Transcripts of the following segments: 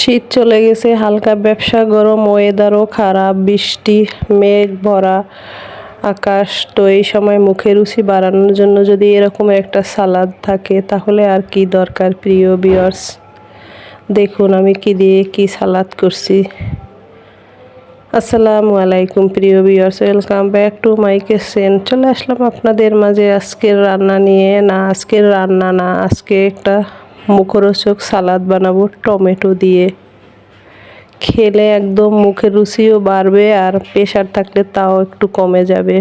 শীত চলে গেছে, হালকা ব্যবসা, গরম ওয়েদারও খারাপ, বৃষ্টি, মেঘ ভরা আকাশ। তো এই সময় মুখে রুচি বাড়ানোর জন্য যদি এরকম একটা সালাদ থাকে তাহলে আর কি দরকার প্রিয় ভিউয়ার্স। দেখুন আমি কি দিয়ে কি সালাদ করছি। আসসালামু আলাইকুম প্রিয় viewers, welcome back to my kitchen. চলে আসলাম আপনাদের মাঝে আজকের রান্না নিয়ে। আজকে একটা মুখরোচক সালাদ বানাবো টমেটো দিয়ে। খেলে একদম মুখের রুচিও বাড়বে আর প্রেশার থাকলে তাও একটু কমে যাবে,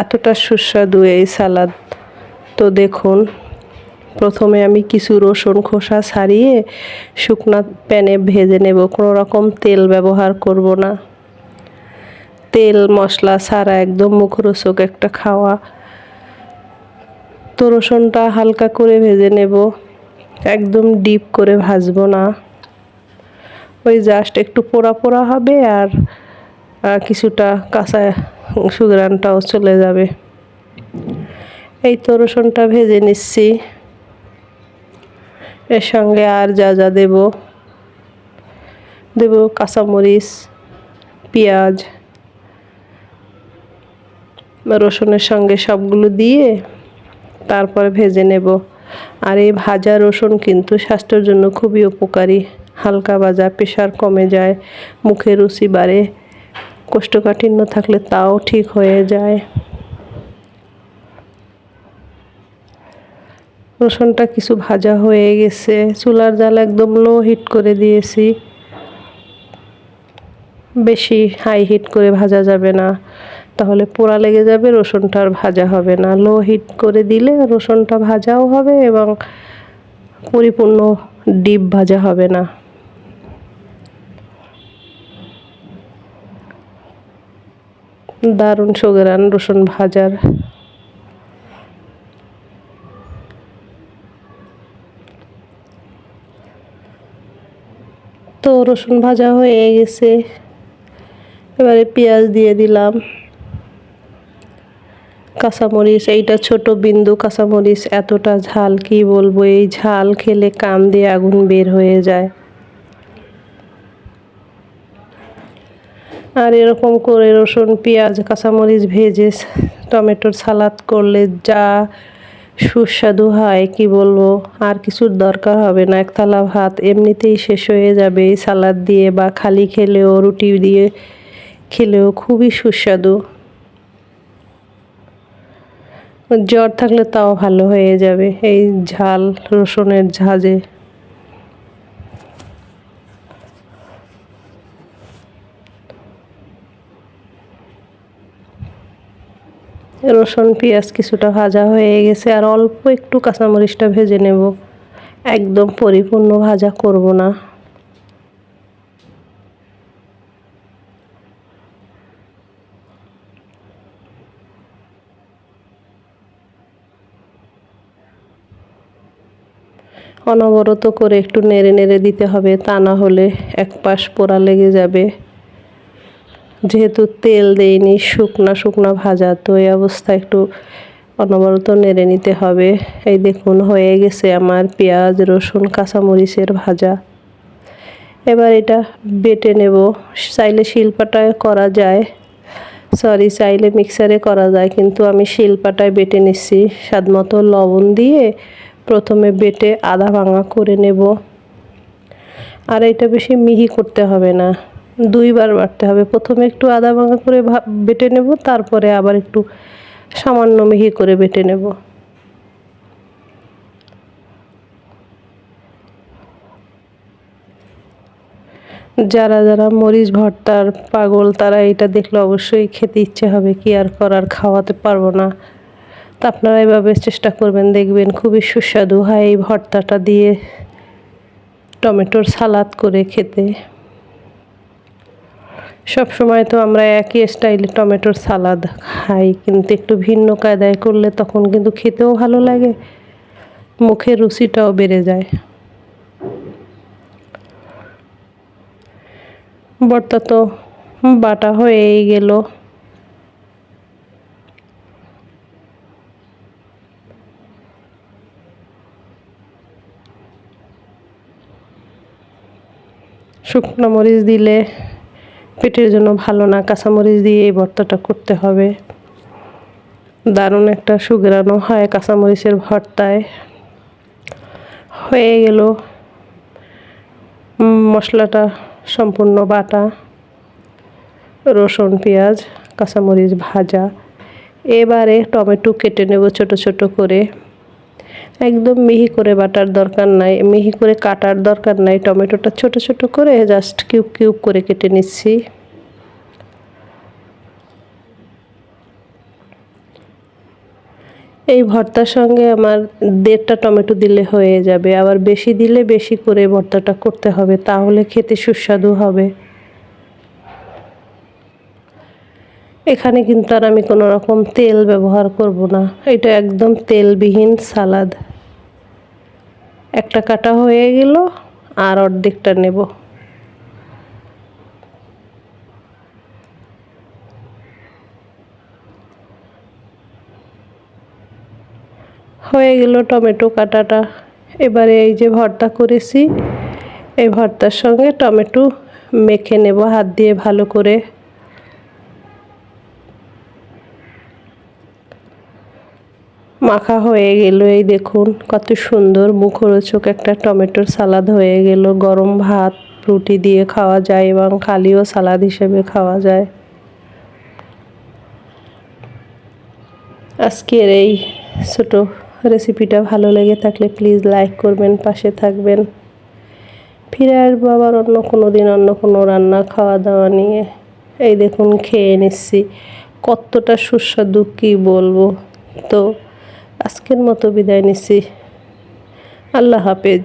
এতটা সুস্বাদু এই সালাদ। তো দেখুন, প্রথমে আমি কিছু রসুন খোসা ছাড়িয়ে শুকনা প্যানে ভেজে নেব। কোনো রকম তেল ব্যবহার করব না, তেল মশলা ছাড়া একদম মুখরোচক একটা খাওয়া। তো রসুনটা হালকা করে ভেজে নেব, একদম ডিপ করে ভাজবো না, ওই জাস্ট একটু পোড়া পোড়া হবে আর কিছুটা কাঁচা সুঘ্রাণটাও চলে যাবে। এই তো রসুনটা ভেজে নিচ্ছি। এর সঙ্গে আর যা যা দেব কাঁচামরিচ, পেঁয়াজ, রসুনের সঙ্গে সবগুলো দিয়ে তারপরে ভেজে নেব। আর এই ভাজা রসুন কিন্তু স্বাস্থ্যের জন্য খুবই উপকারী। হালকা ভাজা প্রেশার কমে যায়, মুখে রুচি বাড়ে, কোষ্ঠকাঠিন্য থাকলে তাও ঠিক হয়ে যায়। রসুনটা কিছু ভাজা হয়ে গেছে, চুলার জাল একদম লো হিট করে দিয়েছি। বেশি হাই হিট করে ভাজা যাবে না, তাহলে পোড়া লেগে যাবে, রসুনটা আর ভাজা হবে না। লো হিট করে দিলে রসুনটা ভাজাও হবে এবং পরিপূর্ণ ডিপ ভাজা হবে না। দারুণ সুঘ্রাণ রসুন ভাজার। তো রসুন ভাজা হয়ে গেছে, এবারে পেঁয়াজ দিয়ে দিলাম, কাঁচামরিচ, এইটা ছোট বিন্দু কাঁচামরিচ, এতটা ঝাল কি বলবো, এই ঝাল খেলে কান দিয়ে আগুন বের হয়ে যায়। আর এরকম করে রসুন পেঁয়াজ কাঁচামরিচ ভেজে টমেটোর সালাদ করলে যা সুস্বাদু হয় কি বলবো, আর কিছুর দরকার হবে না। এক থালা ভাত এমনিতেই শেষ হয়ে যাবে এই সালাদ দিয়ে, বা খালি খেলেও, রুটি দিয়ে খেলেও খুবই সুস্বাদু। জ্বর থাকলে তাও ভালো হয়ে যাবে এই ঝাল রসুনের ঝাঁজে। রসুন পেঁয়াজ কিছুটা ভাজা হয়ে গেছে, আর অল্প একটু কাঁচামরিচটা ভেজে নেব, একদম পরিপূর্ণ ভাজা করব না। অনবরত করে একটু নেড়ে নেড়ে দিতে হবে, তা না হলে এক পাশ পোড়া লেগে যাবে। যেহেতু তেল দেইনি, শুকনা শুকনা ভাজা, তো এই অবস্থায় একটু অনবরত নেড়ে নিতে হবে। এই দেখুন হয়ে গেছে আমার পেঁয়াজ রসুন কাঁচামরিচের ভাজা। এবার এটা বেটে নেব। চাইলে শিলপাটায় করা যায়, চাইলে মিক্সারে করা যায়, কিন্তু আমি শিলপাটায় বেটে নিচ্ছি। স্বাদ মতো লবণ দিয়ে প্রথমে বেটে আধা ভাঙা করে নেব। আর এটা বেশি মিহি করতে হবে না, দুইবার বাটতে হবে। প্রথমে একটু আধা ভাঙা করে বেটে নেব, তারপরে আবার একটু সামান্য মিহি করে বেটে নেব। যারা যারা মরিচ ভর্তার পাগল তারা এটা দেখলে অবশ্যই খেতে ইচ্ছে হবে, কি আর করার, খাওয়াতে পারবো না। তা আপনারা এভাবে চেষ্টা করবেন, দেখবেন খুবই সুস্বাদু হয় এই ভর্তাটা দিয়ে টমেটোর সালাদ করে খেতে। সব সময় তো আমরা একই স্টাইলে টমেটোর সালাদ খাই, কিন্তু একটু ভিন্ন কায়দায় করলে তখন কিন্তু খেতেও ভালো লাগে, মুখের রুচিটাও বেড়ে যায়। ভর্তা তো বাটা হয়েই গেল। শুকনো মরিচ দিলে পেটের জন্য ভালো না, কাঁচামরিচ দিয়ে এই ভর্তাটা করতে হবে। দারুণ একটা সুঘ্রাণও হয় কাঁচামরিচের ভর্তায়। হয়ে গেল মশলাটা সম্পূর্ণ বাটা, রসুন পেঁয়াজ কাঁচামরিচ ভাজা। এবারে টমেটো কেটে নেব ছোট ছোট করে, একদম মিহি করে বাটার দরকার নাই, মিহি করে কাটার দরকার নাই। টমেটোটা ছোট ছোট করে জাস্ট কিউব কিউব করে কেটে নিচ্ছি। এই ভর্তার সঙ্গে আমার 1.5টা টমেটো দিলে হয়ে যাবে, আবার বেশি দিলে বেশি করে ভর্তাটা করতে হবে, তাহলে খেতে সুস্বাদু হবে। এখানে কিন্তু আর আমি কোনো রকম তেল ব্যবহার করব না, এটা একদম তেলবিহীন সালাদ। একটা কাটা হয়ে গেল, আর অর্ধেকটা নেব। হয়ে গেল টমেটো কাটাটা। এবারে এই যে ভর্তা করেছি, এই ভর্তার সঙ্গে টমেটো মেখে নেব হাত দিয়ে ভালো করে। মাখা হয়ে গেল, এই দেখুন কত সুন্দর মুখরোচক একটা টমেটোর সালাদ হয়ে গেল। গরম ভাত রুটি দিয়ে খাওয়া যায় এবং খালিও সালাদ হিসেবে খাওয়া যায়। আজকের এই ছোট রেসিপিটা ভালো লেগে থাকলে প্লিজ লাইক করবেন, পাশে থাকবেন। ফিরে আসবো আবার অন্য কোনো দিন অন্য কোনো রান্না খাওয়া দাওয়া নিয়ে। এই দেখুন খেয়ে নিচ্ছি, কতটা সুস্বাদু কী বলবো। তো আজকের মতো বিদায় নিচ্ছি, আল্লাহ হাফেজ।